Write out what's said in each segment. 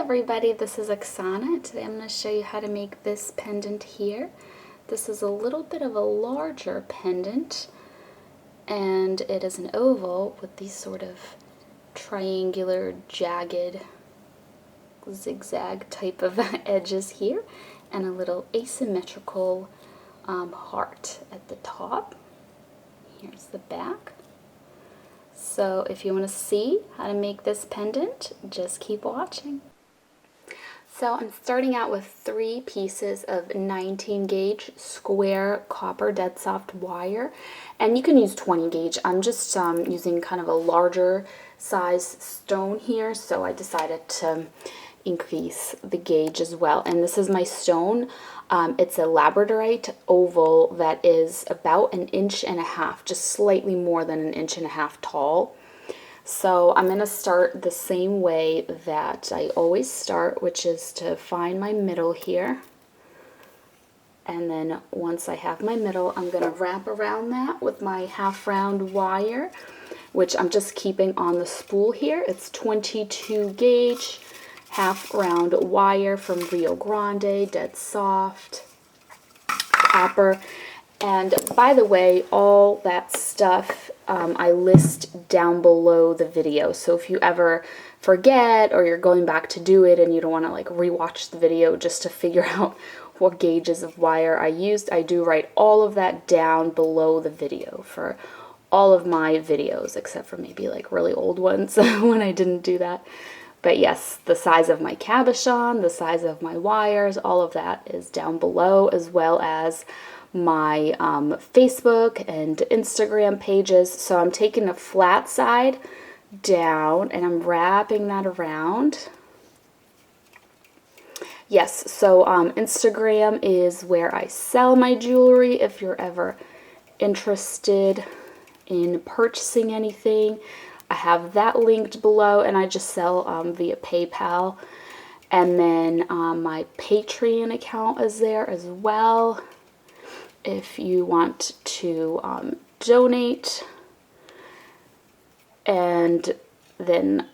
everybody, this is Oksana. Today I'm going to show you how to make this pendant here. This is a little bit of a larger pendant, and it is an oval with these sort of triangular, jagged, zigzag type of edges here, and a little asymmetrical heart at the top. Here's the back. So if you want to see how to make this pendant, just keep watching. So I'm starting out with 3 pieces of 19 gauge square copper dead soft wire, and you can use 20 gauge. I'm just using kind of a larger size stone here, so I decided to increase the gauge as well. And this is my stone. It's a labradorite oval that is about 1.5 inches, just slightly more than 1.5 inches tall. So I'm going to start the same way that I always start, which is to find my middle here. And then once I have my middle, I'm going to wrap around that with my half round wire, which I'm just keeping on the spool here. It's 22 gauge half round wire from Rio Grande, dead soft, copper. And by the way, all that stuff I list down below the video. So if you ever forget or you're going back to do it and you don't want to like rewatch the video just to figure out what gauges of wire I used, I do write all of that down below the video for all of my videos, except for maybe like really old ones when I didn't do that. But yes, the size of my cabochon, the size of my wires, all of that is down below, as well as my Facebook and Instagram pages. So I'm taking a flat side down and I'm wrapping that around. Yes, so Instagram is where I sell my jewelry if you're ever interested in purchasing anything. I have that linked below, and I just sell via PayPal. And then my Patreon account is there as well if you want to donate. And then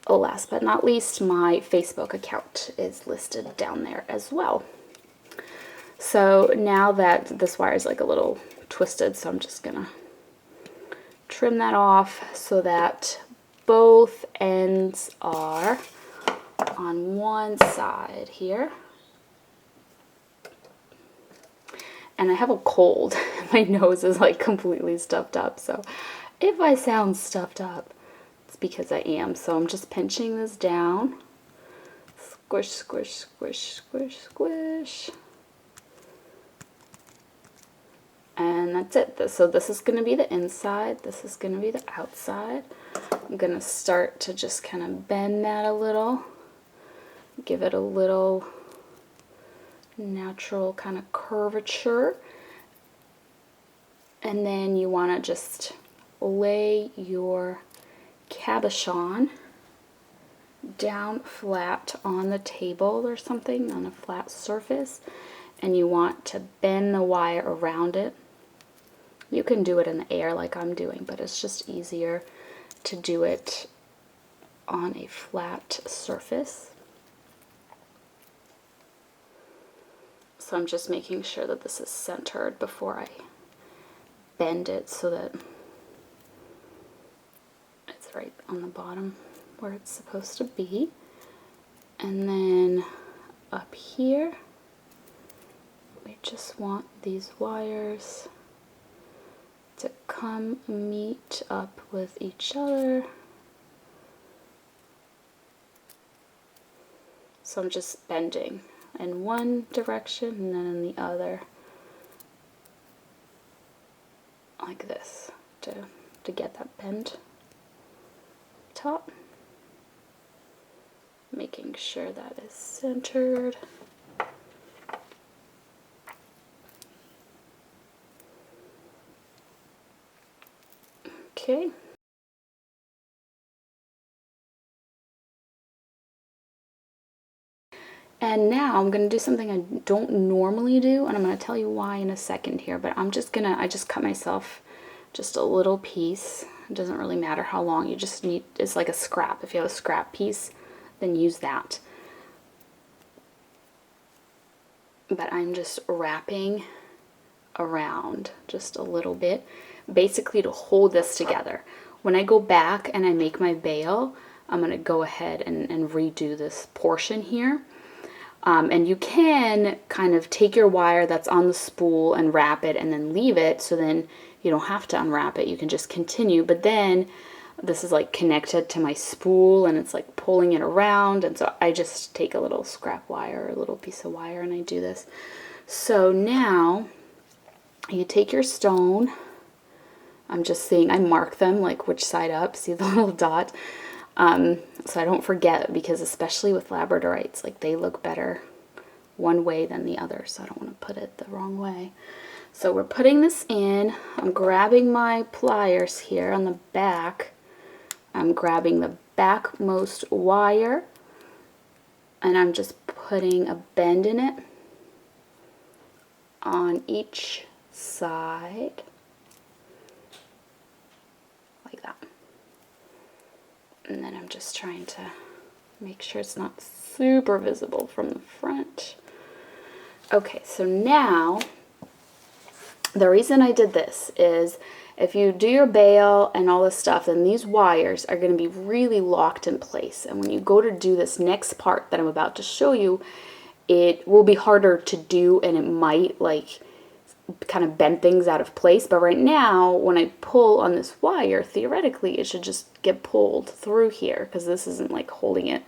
last but not least, my Facebook account is listed down there as well. So now that this wire is like a little twisted, so I'm just gonna trim that off so that both ends are on one side here. And I have a cold. My nose is like completely stuffed up, so if I sound stuffed up, it's because I am. So I'm just pinching this down. Squish, squish, squish, squish, squish. And that's it. So this is going to be the inside. This is going to be the outside. I'm going to start to just kind of bend that a little. Give it a little natural kind of curvature. And then you want to just lay your cabochon down flat on the table or something, on a flat surface. And you want to bend the wire around it. You can do it in the air like I'm doing, but it's just easier to do it on a flat surface. So I'm just making sure that this is centered before I bend it so that it's right on the bottom where it's supposed to be. And then up here, we just want these wires to come meet up with each other. So I'm just bending in one direction and then in the other, like this, to get that bend top. Making sure that is centered. Okay. And now I'm going to do something I don't normally do, and I'm going to tell you why in a second here, but I just cut myself just a little piece. It doesn't really matter how long, you just need, it's like a scrap. If you have a scrap piece, then use that. but I'm just wrapping around just a little bit, basically to hold this together. When I go back and I make my bail, I'm going to go ahead and redo this portion here. And you can kind of take your wire that's on the spool and wrap it and then leave it, so then you don't have to unwrap it. You can just continue, but then this is like connected to my spool and it's like pulling it around, and so I just take a little scrap wire or a little piece of wire and I do this. So now you take your stone. I'm just seeing, I mark them like which side up, see the little dot, so I don't forget, because especially with labradorites, like they look better one way than the other, so I don't want to put it the wrong way. So we're putting this in. I'm grabbing my pliers here on the back. I'm grabbing the backmost wire and I'm just putting a bend in it on each side, like that. And then I'm just trying to make sure it's not super visible from the front. Okay, so now the reason I did this is if you do your bail and all this stuff, then these wires are going to be really locked in place. And when you go to do this next part that I'm about to show you, it will be harder to do and it might like kind of bend things out of place. But right now, when I pull on this wire, theoretically, it should just get pulled through here because this isn't like holding it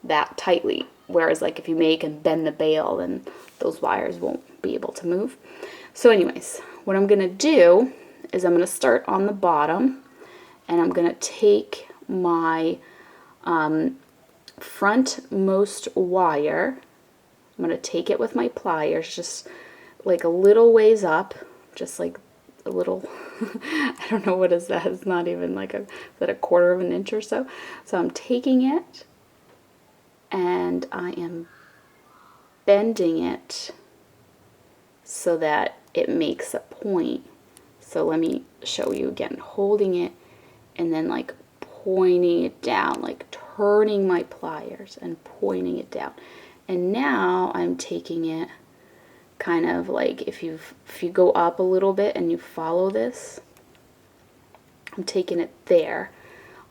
that tightly. Whereas like if you make and bend the bail, then those wires won't be able to move. So anyways, what I'm going to do is I'm going to start on the bottom and I'm going to take my frontmost wire. I'm going to take it with my pliers just like a little ways up, just like a little, I don't know what is that, it's not even like is that a quarter of an inch or so. So I'm taking it and I am bending it so that it makes a point. So let me show you again, holding it and then like pointing it down, like turning my pliers and pointing it down. And now I'm taking it kind of like if you go up a little bit and you follow this, I'm taking it there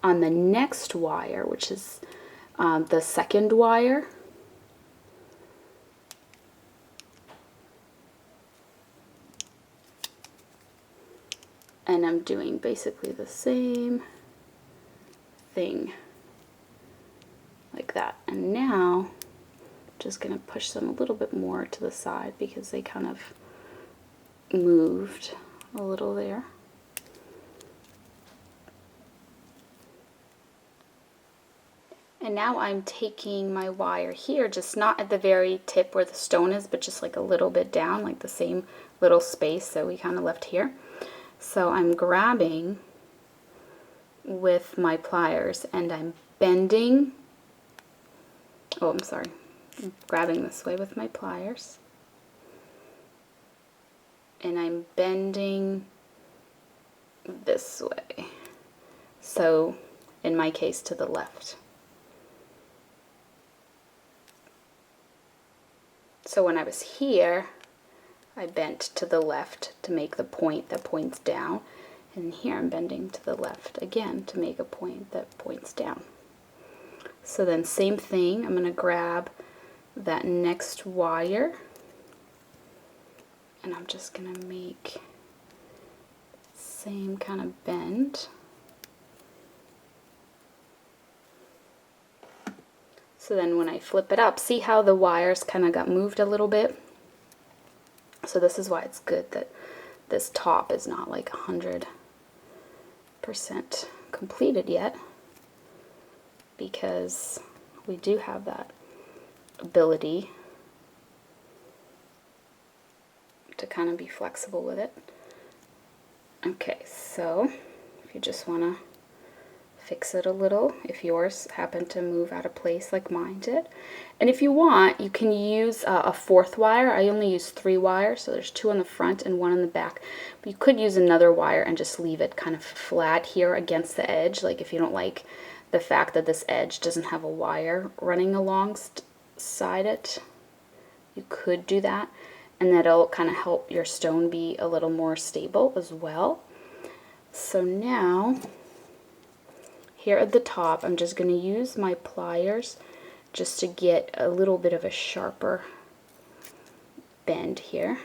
on the next wire, which is the second wire. And I'm doing basically the same thing like that. And now just going to push them a little bit more to the side because they kind of moved a little there. And now I'm taking my wire here, just not at the very tip where the stone is, but just like a little bit down, like the same little space that we kind of left here. So I'm grabbing with my pliers and I'm bending, oh, I'm sorry. I'm grabbing this way with my pliers and I'm bending this way, so in my case to the left. So when I was here, I bent to the left to make the point that points down, and here I'm bending to the left again to make a point that points down. So then same thing, I'm going to grab that next wire and I'm just going to make same kind of bend. So then when I flip it up, see how the wires kind of got moved a little bit? So this is why it's good that this top is not like 100% completed yet, because we do have that ability to kind of be flexible with it. Okay, so if you just want to fix it a little, if yours happened to move out of place like mine did. And if you want, you can use a fourth wire. I only use 3 wires, so there's 2 on the front and 1 on the back. But you could use another wire and just leave it kind of flat here against the edge, like if you don't like the fact that this edge doesn't have a wire running alongside it. you could do that, and that'll kind of help your stone be a little more stable as well. So now, here at the top, I'm just going to use my pliers just to get a little bit of a sharper bend here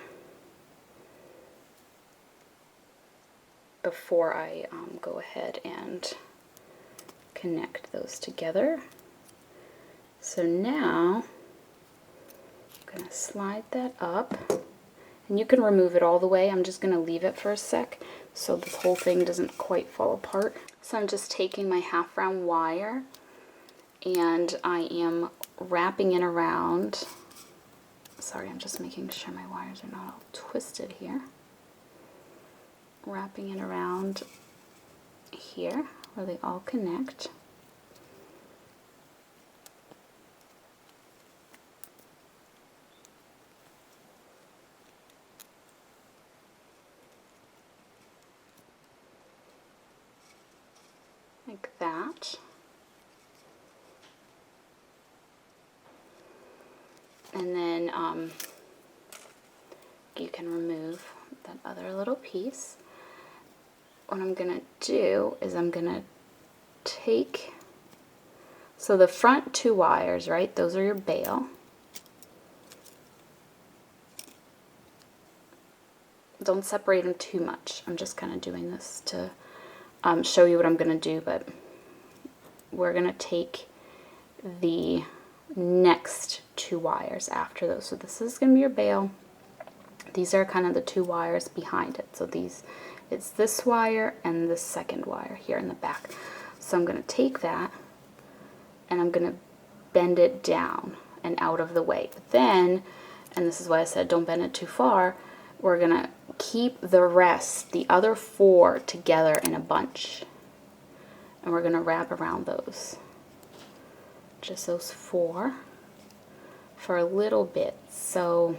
before I go ahead and connect those together. So now I'm going to slide that up, and you can remove it all the way. I'm just going to leave it for a sec so this whole thing doesn't quite fall apart. So I'm just taking my half round wire and I am wrapping it around. Sorry, I'm just making sure my wires are not all twisted here. Wrapping it around here where they all connect. Like that. And then you can remove that other little piece. What I'm going to do is I'm going to take, so the front two wires, right, those are your bail. Don't separate them too much. I'm just kind of doing this to show you what I'm going to do, but we're going to take the next two wires after those. So this is going to be your bail. These are kind of the two wires behind it. So these, it's this wire and this second wire here in the back. So I'm going to take that and I'm going to bend it down and out of the way. But then, and this is why I said don't bend it too far, we're going to keep the rest, the other four, together in a bunch. And we're going to wrap around those. Just those four for a little bit. So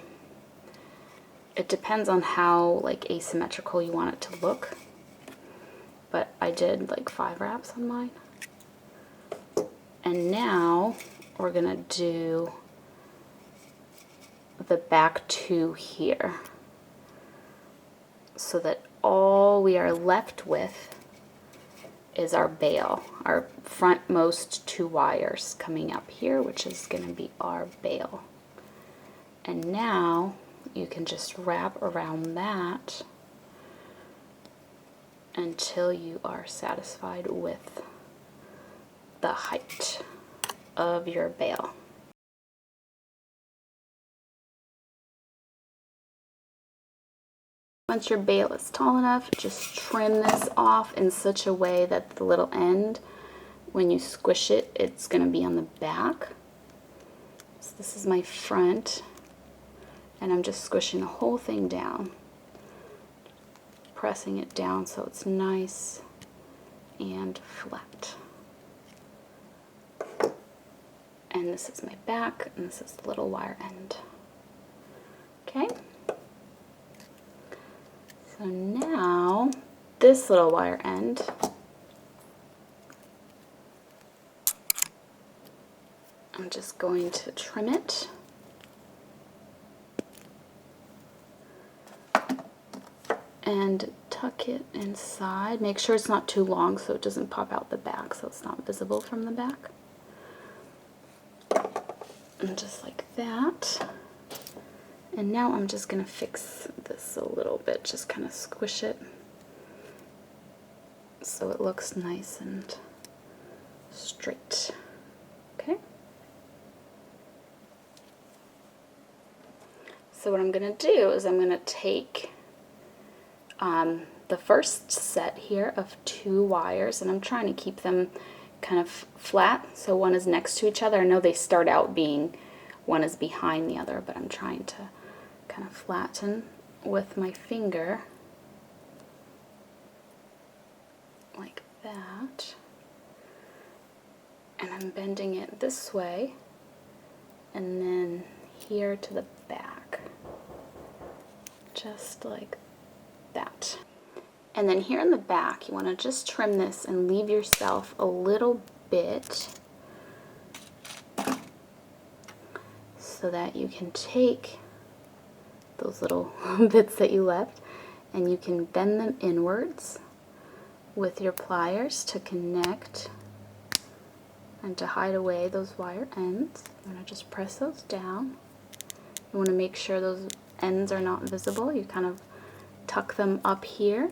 it depends on how like asymmetrical you want it to look. But I did like 5 wraps on mine. And now we're going to do the back two here, so that all we are left with is our bail, our frontmost two wires coming up here, which is going to be our bail. And now you can just wrap around that until you are satisfied with the height of your bail. Once your bail is tall enough, just trim this off in such a way that the little end, when you squish it, it's going to be on the back. So this is my front, and I'm just squishing the whole thing down, pressing it down so it's nice and flat. And this is my back, and this is the little wire end. Okay? So now, this little wire end, I'm just going to trim it. And tuck it inside. Make sure it's not too long so it doesn't pop out the back, so it's not visible from the back. And just like that. And now I'm just going to fix this a little bit, just kind of squish it so it looks nice and straight. Okay? So what I'm going to do is I'm going to take the first set here of 2 wires, and I'm trying to keep them kind of flat, so one is next to each other. I know they start out being one is behind the other, but I'm trying to kind of flatten with my finger like that, and I'm bending it this way and then here to the back, just like that. And then here in the back you want to just trim this and leave yourself a little bit so that you can take those little bits that you left and you can bend them inwards with your pliers to connect and to hide away those wire ends. I'm going to just press those down. You want to make sure those ends are not visible. You kind of tuck them up here.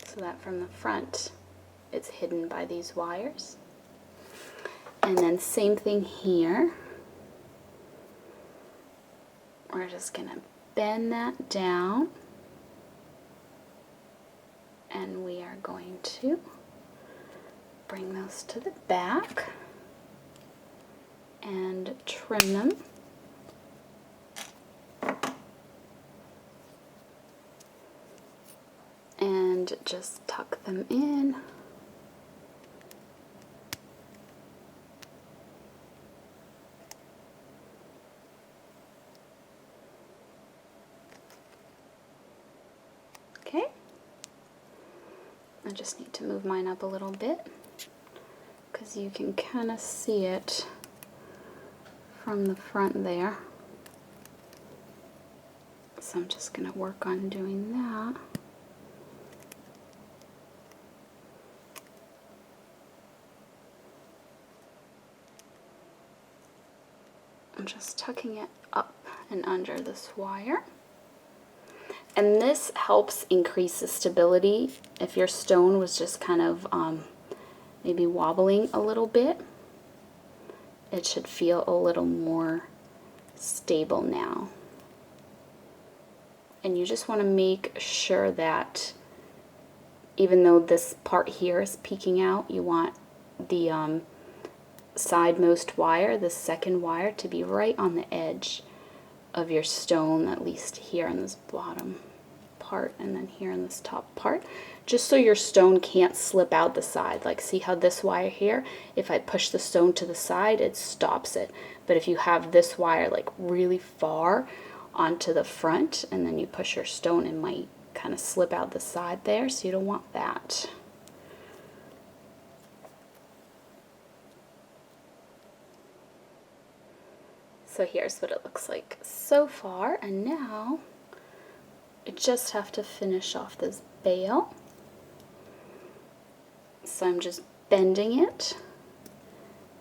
So that from the front it's hidden by these wires. And then same thing here. We're just going to bend that down and we are going to bring those to the back and trim them. And just tuck them in. Okay. I just need to move mine up a little bit because you can kind of see it from the front there. So I'm just going to work on doing that. I'm just tucking it up and under this wire. And this helps increase the stability. If your stone was just kind of maybe wobbling a little bit, it should feel a little more stable now. And you just want to make sure that even though this part here is peeking out, you want the sidemost wire, the second wire, to be right on the edge of your stone, at least here in this bottom part and then here in this top part, just so your stone can't slip out the side. Like, see how this wire here, if I push the stone to the side, it stops it. But if you have this wire like really far onto the front and then you push your stone, it might kind of slip out the side there, so you don't want that. So here's what it looks like so far, and now I just have to finish off this bail. So I'm just bending it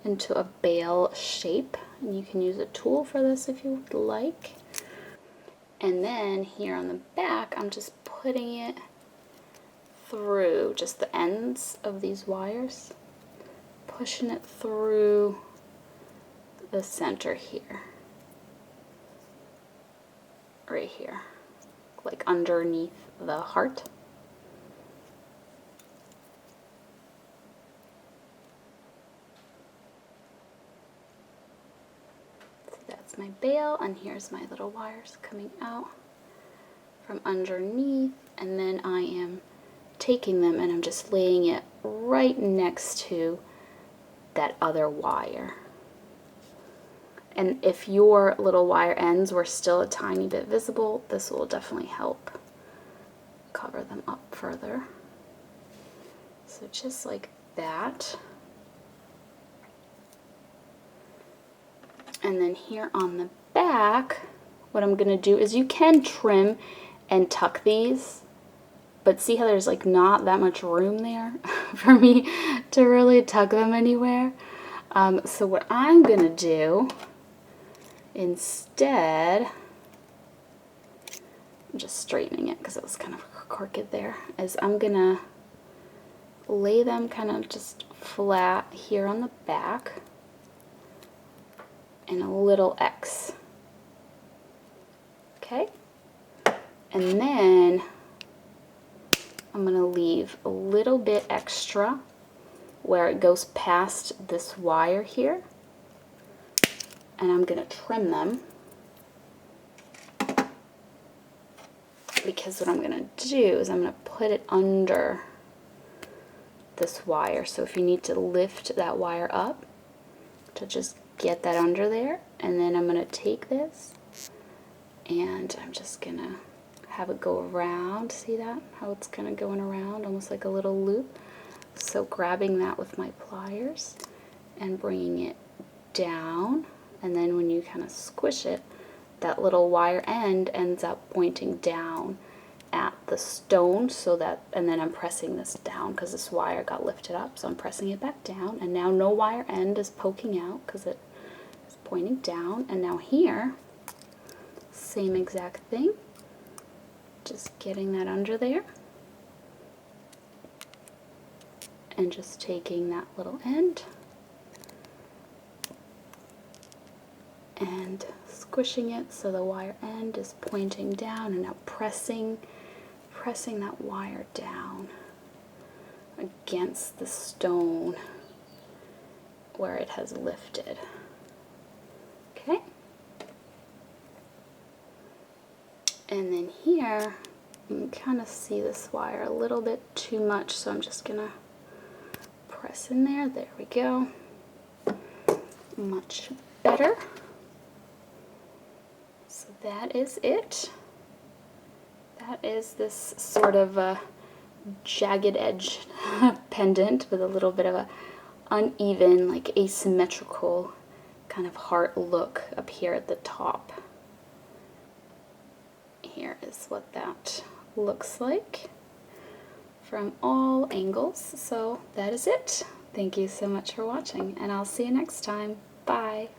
into a bail shape, and you can use a tool for this if you would like. And then here on the back, I'm just putting it through just the ends of these wires, pushing it through the center here, right here, like underneath the heart. So that's my bail, and here's my little wires coming out from underneath, and then I am taking them and I'm just laying it right next to that other wire. And if your little wire ends were still a tiny bit visible, this will definitely help cover them up further. So just like that. And then here on the back, what I'm going to do is you can trim and tuck these, but see how there's like not that much room there for me to really tuck them anywhere. So what I'm going to do instead, I'm just straightening it because it was kind of crooked there, is I'm going to lay them kind of just flat here on the back and a little X. Okay? And then I'm going to leave a little bit extra where it goes past this wire here. And I'm going to trim them, because what I'm going to do is I'm going to put it under this wire. So if you need to lift that wire up to just get that under there, and then I'm going to take this and I'm just going to have it go around. See that? How it's kind of going around, almost like a little loop. So grabbing that with my pliers and bringing it down, and then when you kind of squish it, that little wire end ends up pointing down at the stone, so that, and then I'm pressing this down because this wire got lifted up, so I'm pressing it back down, and now no wire end is poking out because it is pointing down. And now here, same exact thing, just getting that under there and just taking that little end and squishing it so the wire end is pointing down, and now pressing that wire down against the stone where it has lifted. Okay? And then here, you can kind of see this wire a little bit too much, so I'm just gonna press in there. There we go. Much better. So that is it. That is this sort of a jagged edge pendant with a little bit of a uneven, like asymmetrical kind of heart look up here at the top. Here is what that looks like from all angles. So that is it. Thank you so much for watching, and I'll see you next time. Bye.